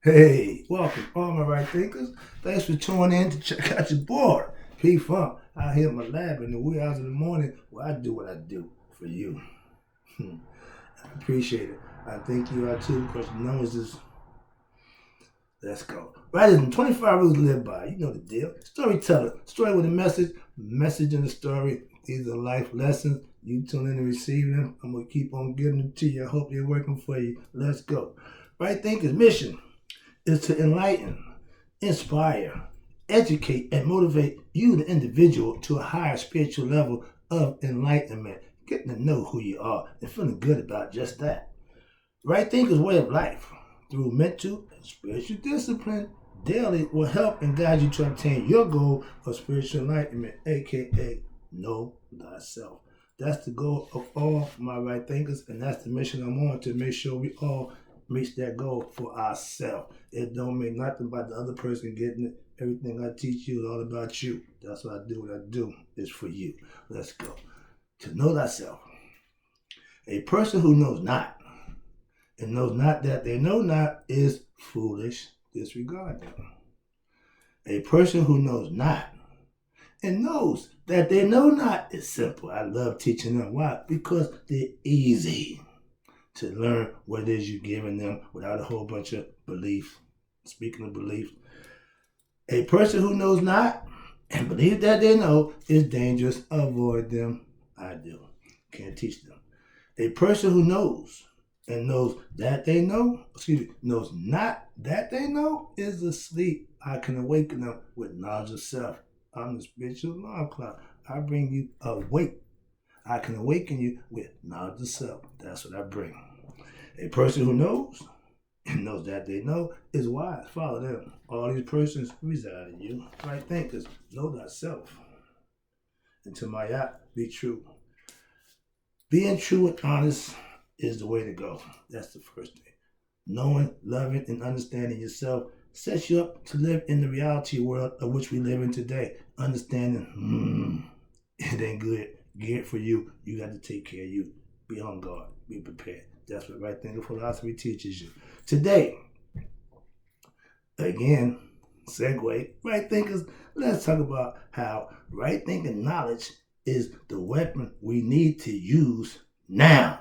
Hey, welcome, all my right thinkers. Thanks for tuning in to check out your boy, P Funk, out here in my lab in the wee hours of the morning where I do what I do for you. I appreciate it. I think you are too because the numbers is, let's go. Rather than 25 rules to live by, you know the deal. Storyteller, story with a message in the story. These are life lessons. You tune in and receive them. I'm going to keep on giving them to you. I hope they're working for you. Let's go. Right thinkers mission is to enlighten, inspire, educate, and motivate you, the individual, to a higher spiritual level of enlightenment, getting to know who you are and feeling good about just that. Right thinker's way of life, through mental and spiritual discipline, daily will help and guide you to obtain your goal of spiritual enlightenment, aka know thyself. That's the goal of all my right thinkers, and that's the mission I'm on, to make sure we all reach that goal for ourselves. It don't mean nothing about the other person getting it. Everything I teach you is all about you. That's what I do. What I do is for you. Let's go. To know thyself. A person who knows not and knows not that they know not is foolish. Disregard them. A person who knows not and knows that they know not is simple. I love teaching them. Why? Because they're easy to learn what it is you're giving them without a whole bunch of belief. Speaking of belief, a person who knows not and believes that they know is dangerous. Avoid them. I do. Can't teach them. A person who knows and knows that they know, knows not that they know is asleep. I can awaken them with knowledge of self. I'm the spiritual alarm clock. I bring you awake. I can awaken you with knowledge of self. That's what I bring. A person who knows and knows that they know is wise. Follow them. All these persons reside in you. Right thinkers, know thyself. And to my yacht, be true. Being true and honest is the way to go. That's the first thing. Knowing, loving, and understanding yourself sets you up to live in the reality world of which we live in today. Understanding, it ain't good. Geared for you. You got to take care of you. Be on guard. Be prepared. That's what right thinking philosophy teaches you. Today, again, segue, right thinkers, let's talk about how right thinking knowledge is the weapon we need to use now.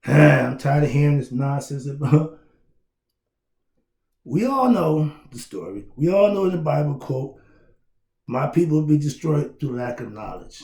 I'm tired of hearing this nonsense about. We all know the story. We all know the Bible quote, my people will be destroyed through lack of knowledge.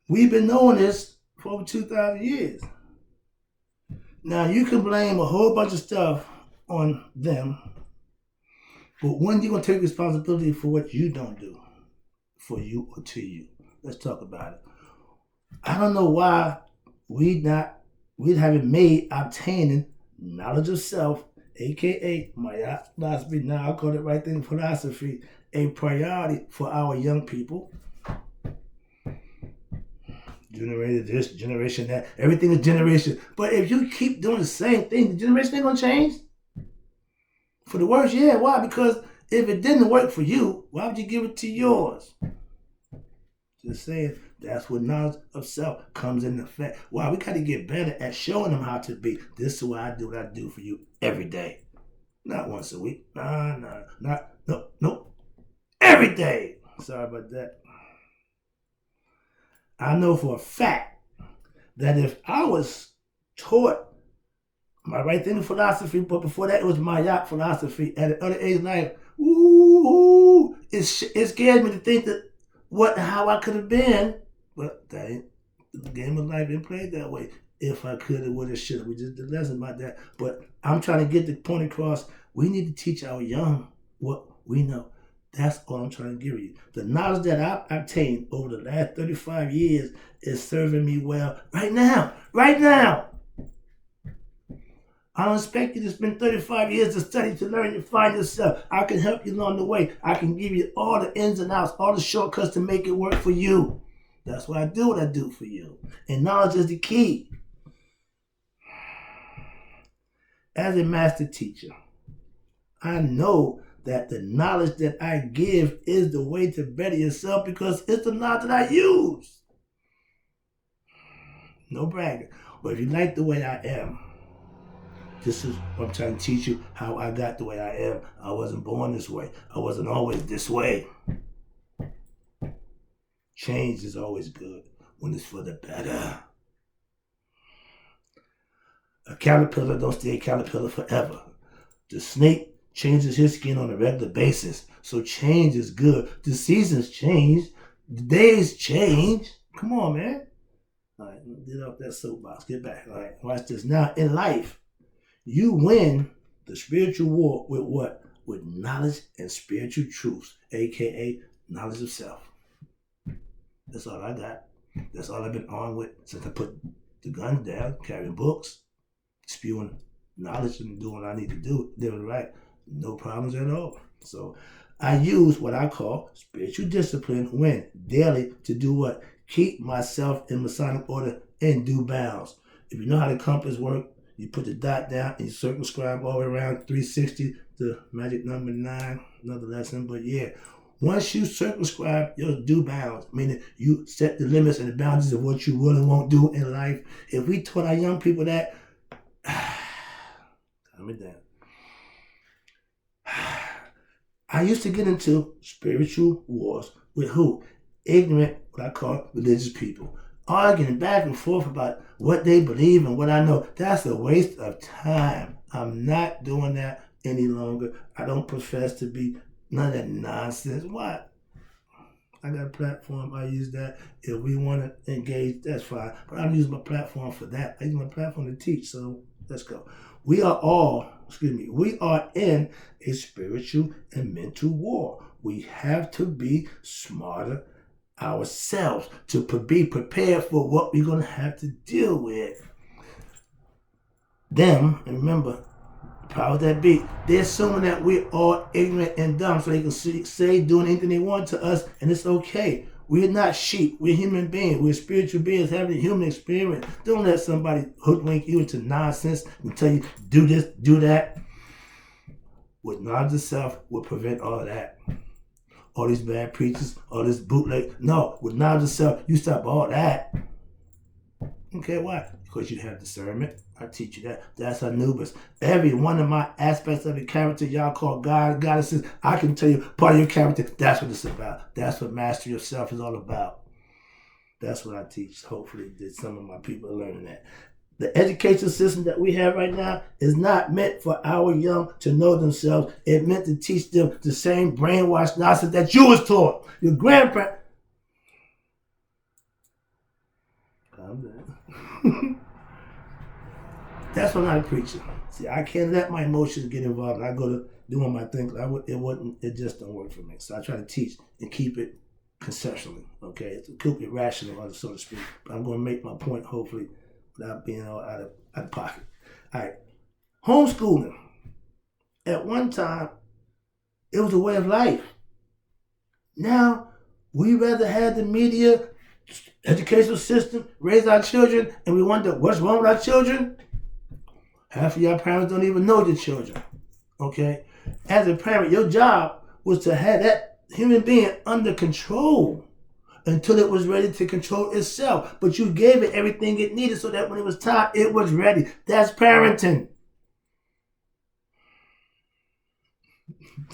We've been knowing this for over 2,000 years. Now, you can blame a whole bunch of stuff on them, but when are you going to take responsibility for what you don't do for you or to you? Let's talk about it. I don't know why we haven't made obtaining knowledge of self, aka my philosophy, now I call it right thing philosophy, a priority for our young people. Generated this, generation that, everything is generation. But if you keep doing the same thing, the generation ain't gonna change. For the worse, yeah. Why? Because if it didn't work for you, why would you give it to yours? Just saying, that's what knowledge of self comes into effect. Why? We gotta get better at showing them how to be. This is why I do what I do for you every day. Not once a week. No. Every day. Sorry about that. I know for a fact that if I was taught my right thinking philosophy, but before that it was my yacht philosophy at an early age of life, it scared me to think that how I could have been, but that ain't the game of life ain't played that way. If I could have, would have, should have. We just did a lesson about that. But I'm trying to get the point across. We need to teach our young what we know. That's all I'm trying to give you. The knowledge that I've obtained over the last 35 years is serving me well right now. Right now. I don't expect you to spend 35 years to study, to learn, to find yourself. I can help you along the way. I can give you all the ins and outs, all the shortcuts to make it work for you. That's why I do what I do for you. And knowledge is the key. As a master teacher, I know that the knowledge that I give is the way to better yourself because it's the knowledge that I use. No bragging. But if you like the way I am, This is what I'm trying to teach you, how I got the way I am. I wasn't born this way. I wasn't always this way. Change is always good when it's for the better. A caterpillar don't stay a caterpillar forever. The snake changes his skin on a regular basis. So change is good. The seasons change. The days change. Come on, man. All right, get off that soapbox. Get back. All right, watch this. Now, in life, you win the spiritual war with what? With knowledge and spiritual truths, a.k.a. knowledge of self. That's all I got. That's all I've been on with since I put the guns down, carrying books, spewing knowledge and doing what I need to do, living right. No problems at all. So I use what I call spiritual discipline when daily to do what? Keep myself in Masonic order and due bounds. If you know how the compass works, you put the dot down and you circumscribe all the way around 360, the magic number 9, another lesson. But yeah, once you circumscribe your due bounds, meaning you set the limits and the boundaries of what you will and won't do in life. If we taught our young people that, calm it down. I used to get into spiritual wars with who? Ignorant, what I call religious people. Arguing back and forth about what they believe and what I know. That's a waste of time. I'm not doing that any longer. I don't profess to be none of that nonsense. What? I got a platform. I use that. If we want to engage, that's fine. But I don't use my platform for that. I use my platform to teach. So let's go. We are in a spiritual and mental war. We have to be smarter ourselves to be prepared for what we're going to have to deal with. Them, and remember, the power that be, they're assuming that we're all ignorant and dumb so they can say, doing anything they want to us, and it's okay. We're not sheep. We're human beings. We're spiritual beings having a human experience. Don't let somebody hoodwink you into nonsense and tell you, do this, do that. With knowledge of self will prevent all of that. All these bad preachers, all this bootleg. No, with knowledge of self, you stop all that. Okay, why? Because you have discernment. I teach you that. That's Anubis. Every one of my aspects of the character y'all call God, goddesses, I can tell you part of your character, that's what it's about. That's what mastery of self is all about. That's what I teach. Hopefully that some of my people are learning that. The education system that we have right now is not meant for our young to know themselves. It's meant to teach them the same brainwashed nonsense that you was taught. Your grandparents. Calm down. That's what I'm not preaching. See, I can't let my emotions get involved. I go to doing my thing. It just don't work for me. So I try to teach and keep it conceptually. Okay, to keep it rational, so to speak. But I'm going to make my point hopefully without being all out of pocket. All right, homeschooling. At one time, it was a way of life. Now, we rather have the media, educational system, raise our children, and we wonder what's wrong with our children. Half of y'all parents don't even know your children, okay? As a parent, your job was to have that human being under control until it was ready to control itself. But you gave it everything it needed so that when it was time, it was ready. That's parenting.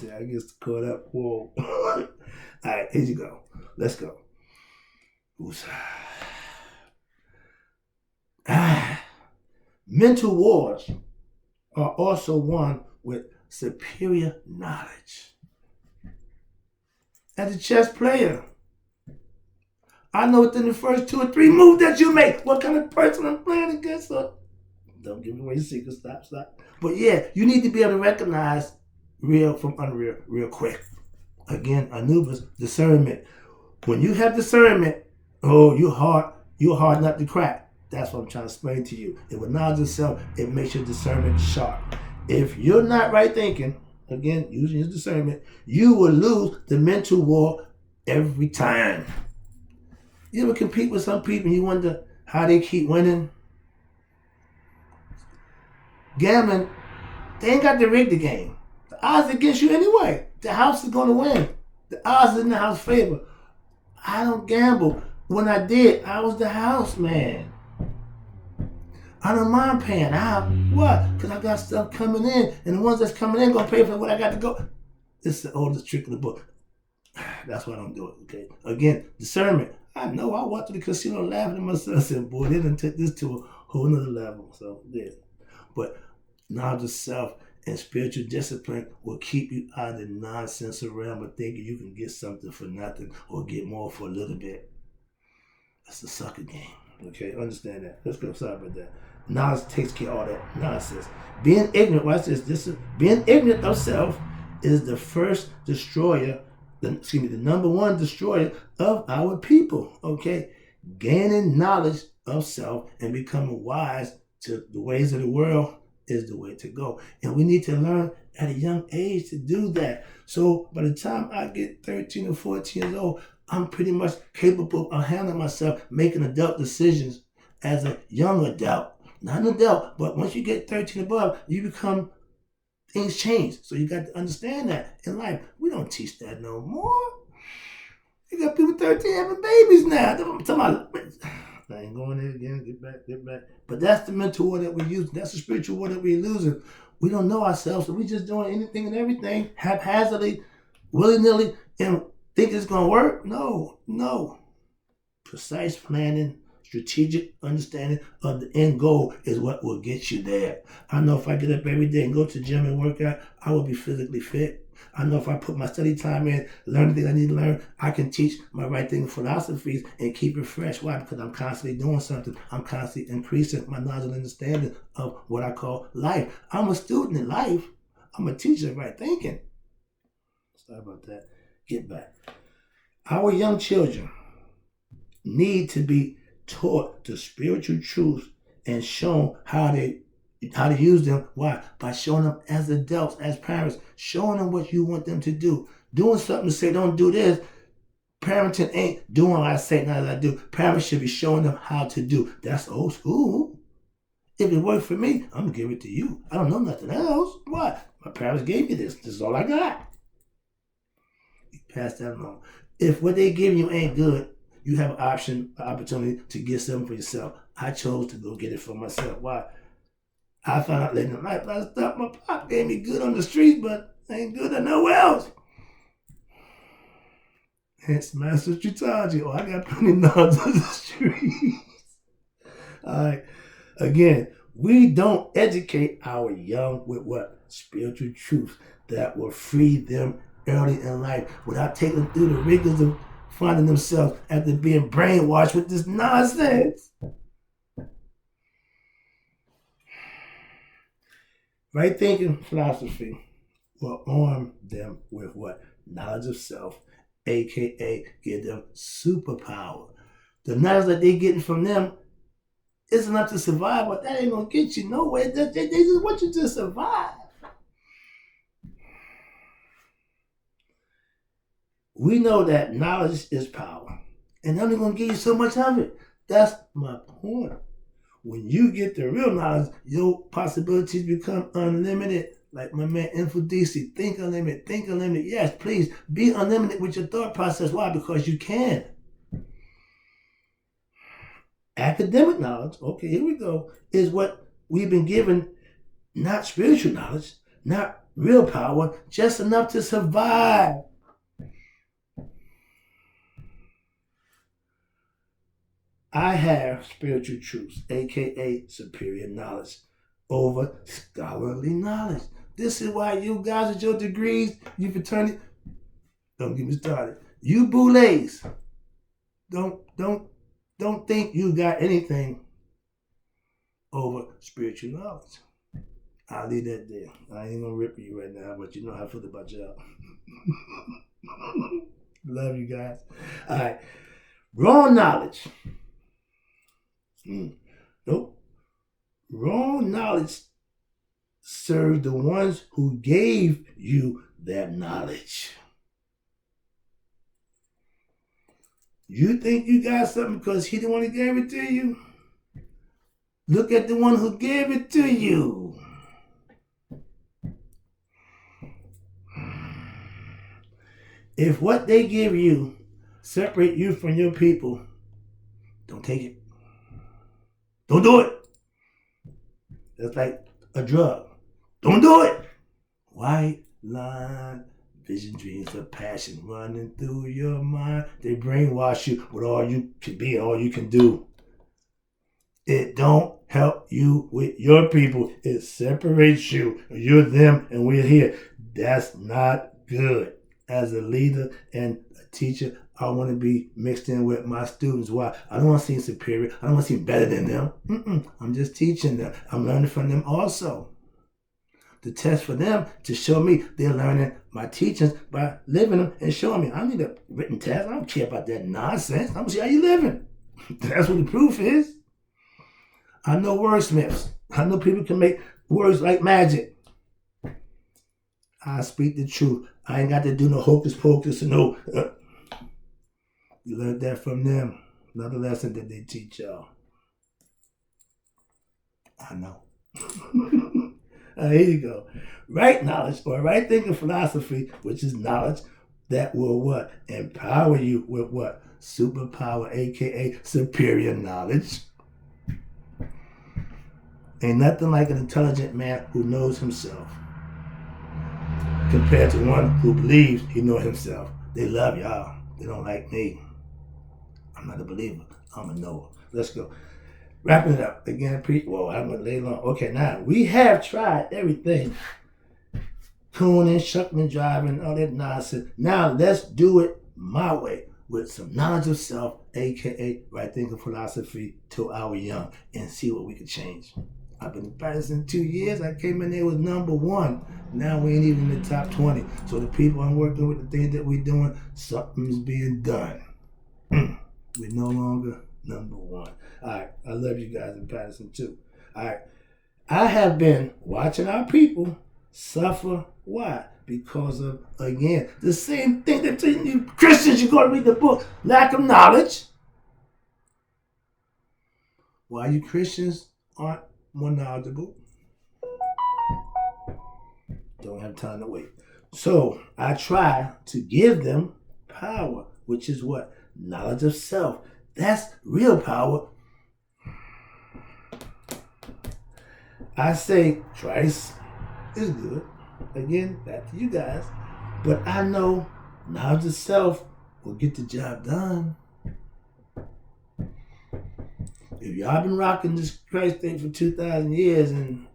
I get caught up. Whoa. All right, here you go. Let's go. Mental wars are also won with superior knowledge. As a chess player, I know within the first 2 or 3 moves that you make what kind of person I'm playing against. So don't give away your secret. Stop. But yeah, you need to be able to recognize real from unreal real quick. Again, Anubis, discernment. When you have discernment, you're hard not to crack. That's what I'm trying to explain to you. And with knowledge of self, it makes your discernment sharp. If you're not right thinking, again, using your discernment, you will lose the mental war every time. You ever compete with some people and you wonder how they keep winning? Gambling, they ain't got to rig the game. The odds are against you anyway. The house is going to win. The odds are in the house favor. I don't gamble. When I did, I was the house man. I don't mind paying out. What? Because I got stuff coming in, and the ones that's coming in gonna pay for what I got to go. It's the oldest trick in the book. That's why I don't do it. Okay. Again, discernment. I know I walked to the casino laughing at myself. I said, boy, they done took this to a whole nother level. So yeah. But knowledge of self and spiritual discipline will keep you out of the nonsense realm of thinking you can get something for nothing or get more for a little bit. That's a sucker game. Okay, understand that. Let's go. Sorry about that. Knowledge takes care of all that nonsense. Being ignorant, watch this. Being ignorant of self is the first destroyer, the number one destroyer of our people. Okay, gaining knowledge of self and becoming wise to the ways of the world is the way to go. And we need to learn at a young age to do that. So by the time I get 13 or 14 years old, I'm pretty much capable of handling myself, making adult decisions as a young adult. Not an adult, but once you get 13 above, you become, things change. So you got to understand that in life. We don't teach that no more. You got people 13 having babies now. I'm talking about, I ain't going there again, get back. But that's the mental war that we're using. That's the spiritual war that we're losing. We don't know ourselves, so we just doing anything and everything haphazardly, willy-nilly, and think it's going to work? No. Precise planning, strategic understanding of the end goal is what will get you there. I know if I get up every day and go to the gym and work out, I will be physically fit. I know if I put my study time in, learn the things I need to learn, I can teach my right thing philosophies and keep it fresh. Why? Because I'm constantly doing something. I'm constantly increasing my knowledge and understanding of what I call life. I'm a student in life. I'm a teacher of right thinking. Sorry about that. Get back. Our young children need to be taught the spiritual truths and shown how to use them. Why? By showing them as adults, as parents, showing them what you want them to do. Doing something to say, don't do this. Parenting ain't doing what I say, not as I do. Parents should be showing them how to do. That's old school. If it worked for me, I'm going to give it to you. I don't know nothing else. What? My parents gave me this. This is all I got. You pass that along. If what they give you ain't good, you have an opportunity to get something for yourself. I chose to go get it for myself. Why? I found out later in life, I stopped, my pop gave me good on the street, but ain't good at nowhere else. Hence master strategy. Oh, I got plenty of knowledge on the streets. All right. Again, we don't educate our young with what? Spiritual truths that will free them early in life without taking them through the rigors of finding themselves after being brainwashed with this nonsense. Right thinking philosophy will arm them with what? Knowledge of self, aka give them superpower. The knowledge that they're getting from them is enough to survive, but that ain't gonna get you nowhere. They just want you to survive. We know that knowledge is power, and they're only gonna give you so much of it. That's my point. When you get the real knowledge, your possibilities become unlimited. Like my man Infodisi, think unlimited. Yes, please be unlimited with your thought process. Why? Because you can. Academic knowledge, okay, here we go, is what we've been given, not spiritual knowledge, not real power, just enough to survive. I have spiritual truths, aka superior knowledge, over scholarly knowledge. This is why you guys with your degrees, you fraternity, don't get me started. You boulets, don't think you got anything over spiritual knowledge. I'll leave that there. I ain't gonna rip you right now, but you know how I feel about y'all. Love you guys. All right. Wrong knowledge. Nope. Wrong knowledge serves the ones who gave you that knowledge. You think you got something because he the one who gave it to you? Look at the one who gave it to you. If what they give you separate you from your people, don't take it. Don't do it. That's like a drug. Don't do it. White line, vision, dreams of passion running through your mind. They brainwash you with all you can be, all you can do. It don't help you with your people. It separates you. You're them and we're here. That's not good. As a leader and a teacher, I want to be mixed in with my students. Why? I don't want to seem superior. I don't want to seem better than them. I'm just teaching them. I'm learning from them also. The test for them to show me they're learning my teachings by living them and showing me. I don't need a written test. I don't care about that nonsense. I'm going to see how you living. That's what the proof is. I know wordsmiths. I know people can make words like magic. I speak the truth. I ain't got to do no hocus pocus and no. You learned that from them. Another lesson that they teach y'all. I know. Here you go. Right knowledge or right thinking philosophy, which is knowledge that will what? Empower you with what? Superpower, aka superior knowledge. Ain't nothing like an intelligent man who knows himself compared to one who believes he knows himself. They love y'all. They don't like me. I'm not a believer. I'm a knower. Let's go. Wrapping it up. Again, I'm going to lay long. Okay, now, we have tried everything. Cooning, shuckman driving, all that nonsense. Now, let's do it my way with some knowledge of self, a.k.a. right thinking philosophy till I was young, and see what we could change. I've been practicing 2 years. I came in there with number 1. Now we ain't even in the top 20. So the people I'm working with, the things that we're doing, something's being done. We're no longer number 1. All right. I love you guys in Patterson too. All right. I have been watching our people suffer. Why? Because of, again, the same thing that you Christians, you got to read the book. Lack of knowledge. Why you Christians aren't more knowledgeable? Don't have time to wait. So I try to give them power, which is what? Knowledge of self. That's real power. I say twice is good. Again, back to you guys. But I know knowledge of self will get the job done. If y'all been rocking this Christ thing for 2,000 years and,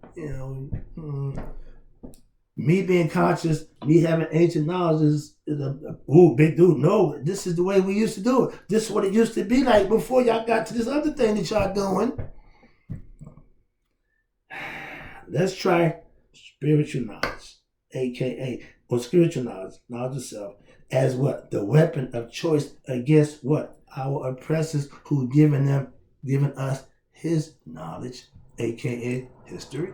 me being conscious, me having ancient knowledge is big dude. No, this is the way we used to do it. This is what it used to be like before y'all got to this other thing that y'all doing. Let's try spiritual knowledge, a.k.a. or spiritual knowledge of self, as what? The weapon of choice against what? Our oppressors who given us his knowledge, a.k.a. history.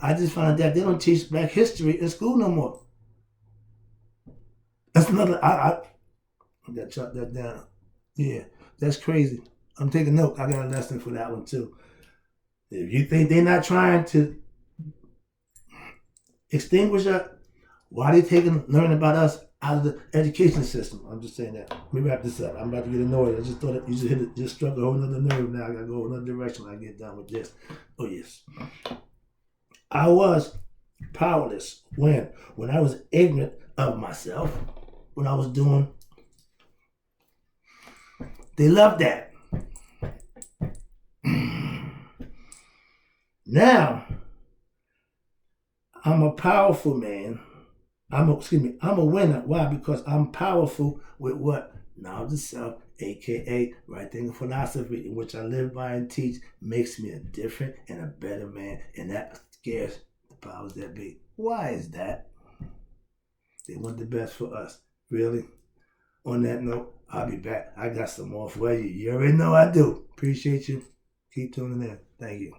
I just found out that they don't teach black history in school no more. That's another, I got to chop that down. Yeah, that's crazy. I'm taking note. I got a lesson for that one too. If you think they're not trying to extinguish us, why are they learning about us out of the education system? I'm just saying that. Let me wrap this up. I'm about to get annoyed. I just thought that you just struck a whole other nerve. Now I got to go another direction when I get done with this. Oh, yes. I was powerless when I was ignorant of myself, when I was doing. They love that. Now, I'm a powerful man. I'm a winner. Why? Because I'm powerful with what? Knowledge of self, a.k.a. right thinking philosophy, in which I live by and teach, makes me a different and a better man. And that scares the powers that be. Why is that? They want the best for us. Really? On that note, I'll be back. I got some more for you. You already know I do. Appreciate you. Keep tuning in. Thank you.